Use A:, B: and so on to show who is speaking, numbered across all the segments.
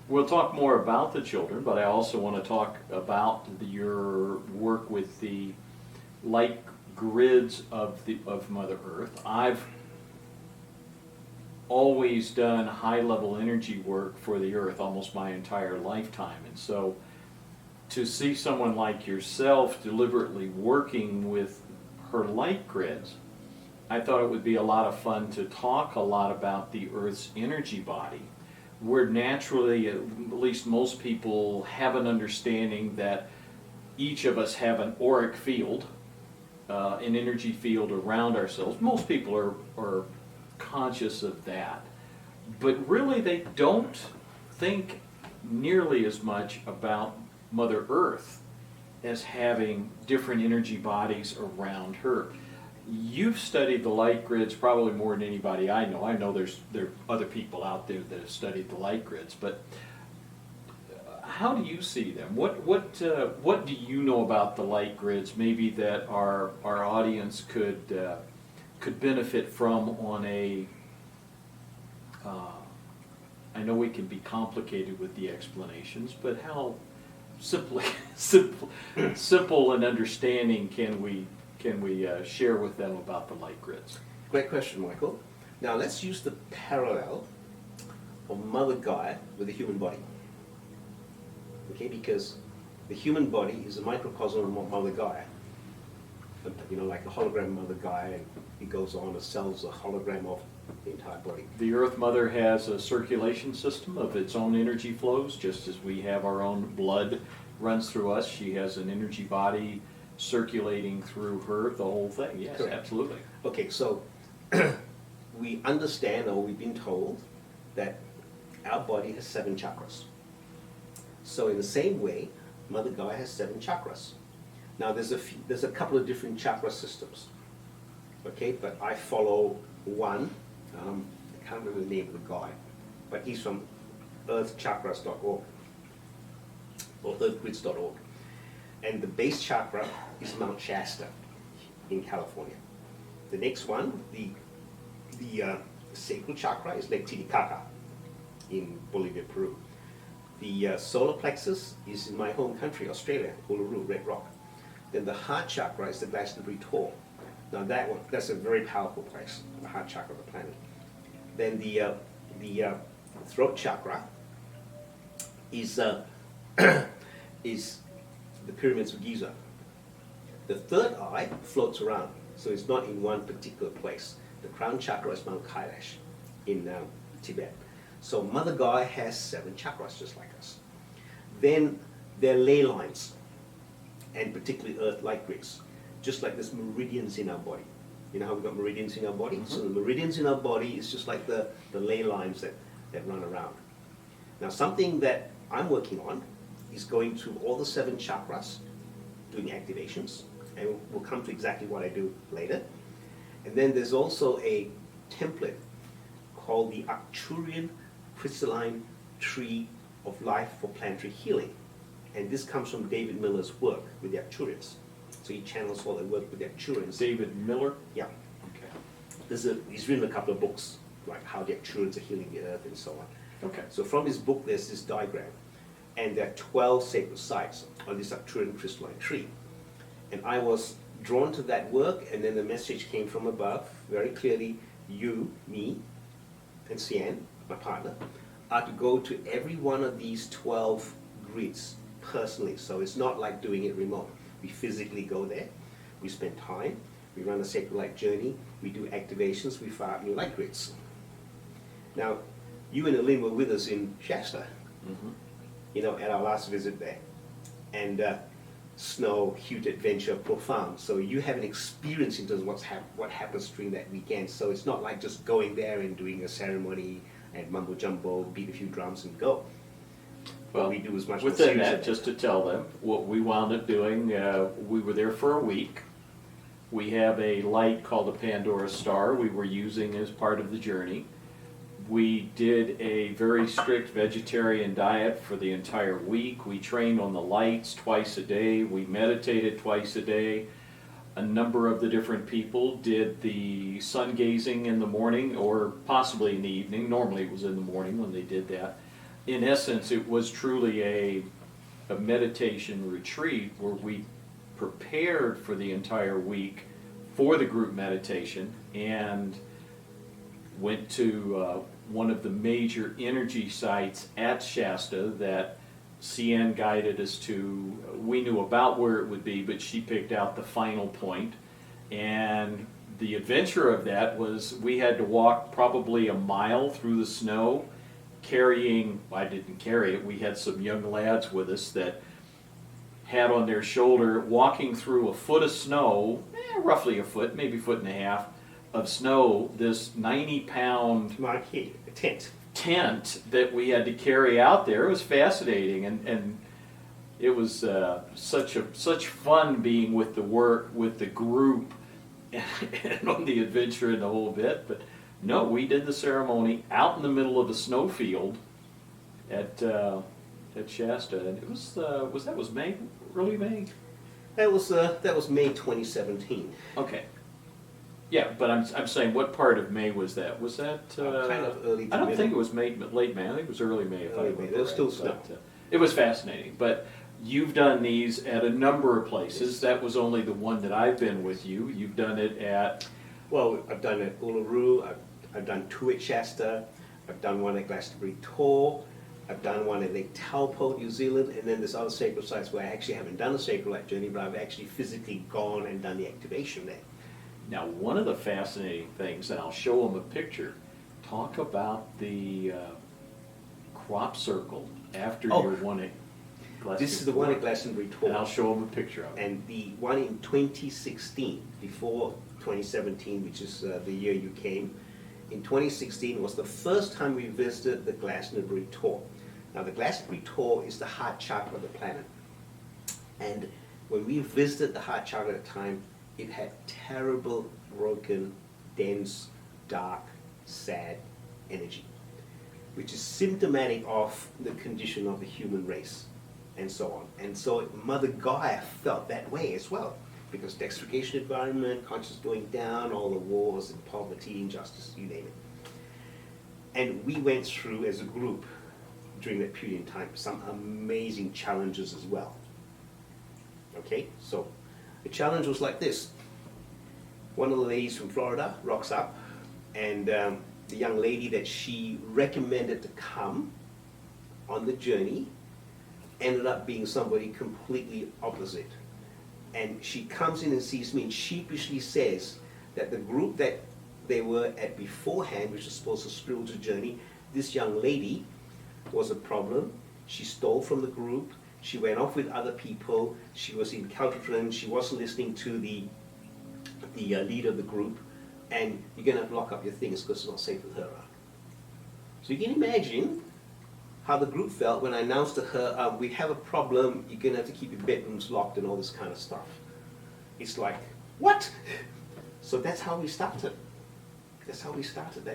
A: We'll talk more about the children, but I also want to talk about your work with the light grids of Mother Earth. I've always done high-level energy work for the Earth almost my entire lifetime, and so to see someone like yourself deliberately working with her light grids, I thought it would be a lot of fun to talk a lot about the Earth's energy body. Where naturally, at least most people have an understanding that each of us have an auric field, an energy field around ourselves. Most people are conscious of that. But really they don't think nearly as much about Mother Earth as having different energy bodies around her. You've studied the light grids probably more than anybody I know. I know there are other people out there that have studied the light grids, but how do you see them? What do you know about the light grids? Maybe that our audience could benefit from on a. I know we can be complicated with the explanations, but how simple and understanding can we share with them about the light grids?
B: Great question, Michael. Now let's use the parallel of Mother Gaia with the human body. Okay, because the human body is a microcosm of Mother Gaia. You know, like a hologram of Mother Gaia, and it goes on, the cells a hologram of the entire body.
A: The Earth Mother has a circulation system of its own energy flows, just as we have our own blood runs through us. She has an energy body circulating through her, the whole thing. Yes, correct. Absolutely.
B: Okay, so we understand, or we've been told, that our body has 7 chakras. So in the same way, Mother Gaia has 7 chakras. Now there's a couple of different chakra systems. Okay, but I follow one. I can't remember the name of the guy, but he's from earthchakras.org or earthgrids.org. And the base chakra is Mount Shasta in California. The next one, the sacral chakra, is Lake Titicaca in Bolivia, Peru. The solar plexus is in my home country, Australia, Uluru, Red Rock. Then the heart chakra is the Glastonbury Tor. Now that's a very powerful place, the heart chakra of the planet. Then the throat chakra is is the pyramids of Giza. The third eye floats around, so it's not in one particular place. The crown chakra is Mount Kailash in Tibet. So Mother Gaia has 7 chakras just like us. Then there are ley lines, and particularly earth light grids, just like there's meridians in our body. You know how we've got meridians in our body? Mm-hmm. So the meridians in our body is just like the ley lines that run around. Now something that I'm working on is going through all the 7 chakras, doing activations, and we'll come to exactly what I do later. And then there's also a template called the Arcturian Crystalline Tree of Life for Planetary Healing. And this comes from David Miller's work with the Arcturians. So he channels all the work with the Arcturians.
A: David Miller?
B: Yeah.
A: Okay.
B: He's written a couple of books, like how the Arcturians are healing the earth and so on.
A: Okay.
B: So from his book, there's this diagram. And there are 12 sacred sites on this Arcturian crystalline tree. And I was drawn to that work, and then the message came from above, very clearly, you, me, and Sian, my partner, are to go to every one of these 12 grids personally. So it's not like doing it remote. We physically go there, we spend time, we run a sacred light journey, we do activations, we fire up new light grids. Now, you and Aline were with us in Shasta, you know, at our last visit there. And snow, huge adventure, profound. So you have an experience in terms of what happens during that weekend. So it's not like just going there and doing a ceremony and mumbo jumbo, beat a few drums and go.
A: Well,
B: we do as much
A: within that, just to tell them, what we wound up doing, we were there for a week. We have a light called the Pandora Star we were using as part of the journey. We did a very strict vegetarian diet for the entire week. We trained on the lights twice a day. We meditated twice a day. A number of the different people did the sun gazing in the morning or possibly in the evening. Normally it was in the morning when they did that. in essence, it was truly a meditation retreat where we prepared for the entire week for the group meditation and went to one of the major energy sites at Shasta that CN guided us to. We knew about where it would be, but she picked out the final point. And the adventure of that was we had to walk probably a mile through the snow carrying, I didn't carry it, we had some young lads with us that had on their shoulder, walking through a foot of snow, roughly a foot, maybe a foot and a half of snow, this 90-pound
B: Marquee, a tent.
A: that we had to carry out there. It was fascinating, and it was such fun being with the group, and on the adventure and the whole bit. But no, we did the ceremony out in the middle of a snowfield at Shasta, and it was May, early May.
B: That was May 2017.
A: Okay. Yeah, but I'm saying, what part of May was that? Was that
B: Kind of early to
A: I don't
B: middle.
A: think it was late May. I think it was early May. If I
B: Early May.
A: remember
B: There was still
A: right.
B: snow.
A: But, it was fascinating. But you've done these at a number of places. That was only the one that I've been with you. You've done it at.
B: Well, I've done it at Uluru. I've done two at Shasta. I've done one at Glastonbury Tor. I've done one at Lake Taupo, New Zealand, and then there's other sacred sites where I actually haven't done a sacred light journey, but I've actually physically gone and done the activation there.
A: Now, one of the fascinating things, and I'll show them a picture. Talk about the crop circle after
B: Oh.
A: your one at Glastonbury.
B: This is the one at Glastonbury Tor.
A: And I'll show them a picture of it.
B: And the one in 2016, before 2017, which is the year you came, in 2016 was the first time we visited the Glastonbury Tor. Now, the Glastonbury Tor is the heart chakra of the planet. And when we visited the heart chakra at the time, it had terrible, broken, dense, dark, sad energy, which is symptomatic of the condition of the human race, and so on. And so Mother Gaia felt that way as well, because dextrification environment, consciousness going down, all the wars and poverty, injustice, you name it. And we went through as a group during that period in time some amazing challenges as well. Okay, so the challenge was like this. One of the ladies from Florida rocks up, and the young lady that she recommended to come on the journey ended up being somebody completely opposite. And she comes in and sees me and sheepishly says that the group that they were at beforehand, which was supposed to spiritual journey, this young lady was a problem. She stole from the group. She went off with other people. She was incalcitrant. She wasn't listening to the leader of the group. And you're going to have to lock up your things because it's not safe with her around. So you can imagine how the group felt when I announced to her, we have a problem, you're going to have to keep your bedrooms locked and all this kind of stuff. It's like, what? So that's how we started. That's how we started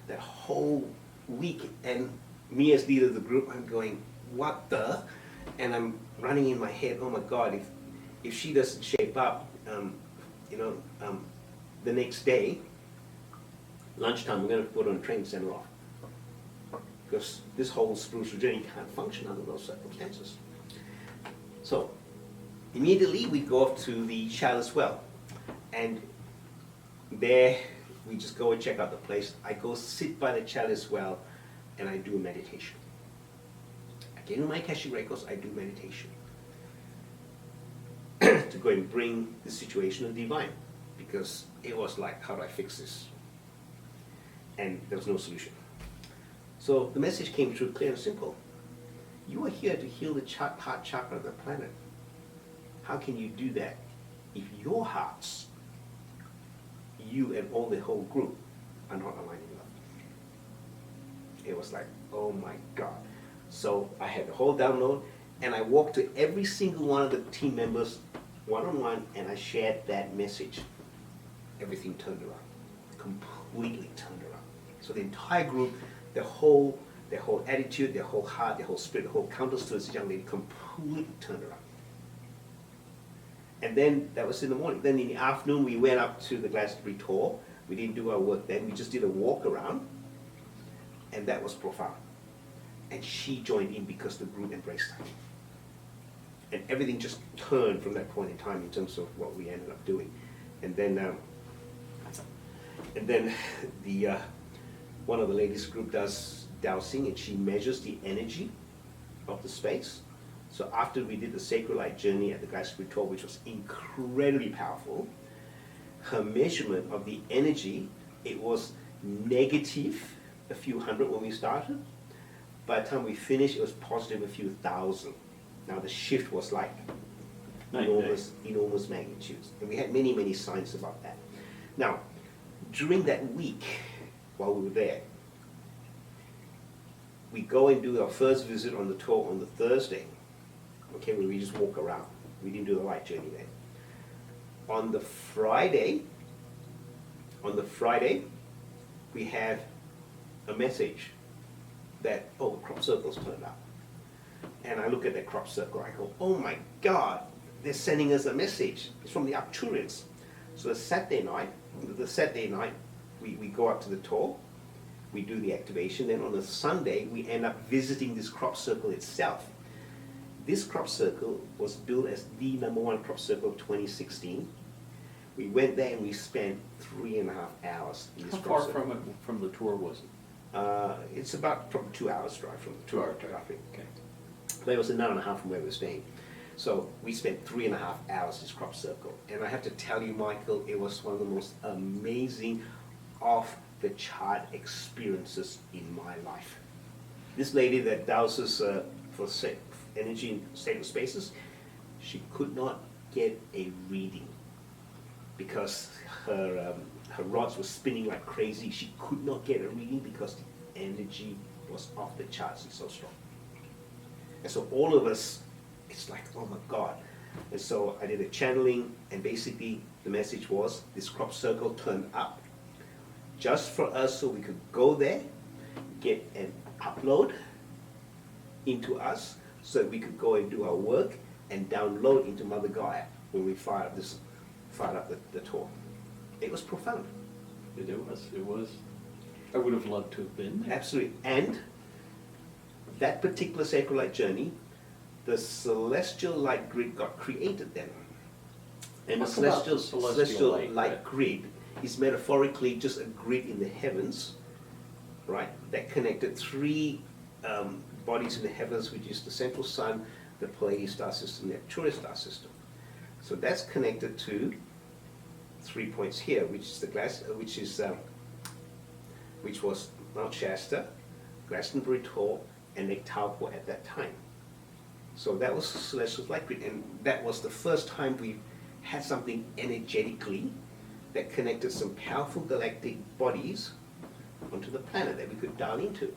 B: that whole week. And me as leader of the group, I'm going, what the? And I'm running in my head, oh my God, if she doesn't shape up, the next day, lunchtime, we're going to put on a train and send her off. Because this whole spiritual journey can't function under those circumstances. So, immediately we go off to the Chalice Well. And there, we just go and check out the place. I go sit by the Chalice Well and I do a meditation. I get in my Akashic records, I do meditation. To go and bring the situation of divine. Because it was like, how do I fix this? And there was no solution. So the message came through clear and simple. You are here to heal the heart chakra of the planet. How can you do that if your hearts, you and all the whole group, are not aligning up? It was like, oh my God. So I had the whole download, and I walked to every single one of the team members one-on-one, and I shared that message. Everything turned around, completely turned around. So the entire group, their whole attitude, their whole heart, their whole spirit, their whole countenance to this young lady completely turned around. And then that was in the morning. Then in the afternoon, we went up to the Glastonbury Tor. We didn't do our work then. We just did a walk around, and that was profound. and she joined in because the group embraced her. And everything just turned from that point in time in terms of what we ended up doing. And then the one of the ladies group does dowsing, and she measures the energy of the space. So after we did the Sacred Light journey at the Glastonbury Tour, which was incredibly powerful, her measurement of the energy, it was negative a few hundred when we started. By the time we finished, it was positive a few thousand. Now the shift was like enormous magnitudes. And we had many, many signs about that. Now, during that week, while we were there, we go and do our first visit on the tour on the Thursday, okay, where we just walk around. We didn't do the light journey then. On the Friday, we have a message that, oh, the crop circle's turned up. And I look at that crop circle, I go, oh my God, they're sending us a message. It's from the Arcturians. So the Saturday night, we go up to the tour, we do the activation, then on the Sunday, we end up visiting this crop circle itself. This crop circle was built as the #1 crop circle of 2016. We went there and we spent 3.5 hours in this
A: How
B: crop
A: far
B: circle.
A: from the tour was it?
B: It's about probably 2 hours drive from the
A: 2
B: tour.
A: hour traffic, okay.
B: But it was an hour and a half from where we were staying. So we spent 3.5 hours in this crop circle. And I have to tell you, Michael, it was one of the most amazing off-the-chart experiences in my life. This lady that douses for energy in sacred spaces, she could not get a reading because her rods were spinning like crazy. She could not get a reading because the energy was off the charts and so strong. And so all of us, it's like, oh my God. And so I did a channeling, and basically the message was, this crop circle turned up just for us so we could go there, get an upload into us, so that we could go and do our work and download into Mother Gaia when we fired up the tour. It was profound.
A: It was. I would have loved to have been there.
B: Absolutely. And that particular Sacred Light journey, the celestial light grid got created then. And the
A: Talk about the
B: celestial
A: light
B: light grid is metaphorically just a grid in the heavens, right, that connected three bodies in the heavens, which is the central sun, the Pleiades star system, the Arcturus star system. So that's connected to 3 points here, which is which was Mount Shasta, Glastonbury Tor, and Lake Taupo at that time. So that was the celestial light grid, and that was the first time we had something energetically that connected some powerful galactic bodies onto the planet that we could dial into.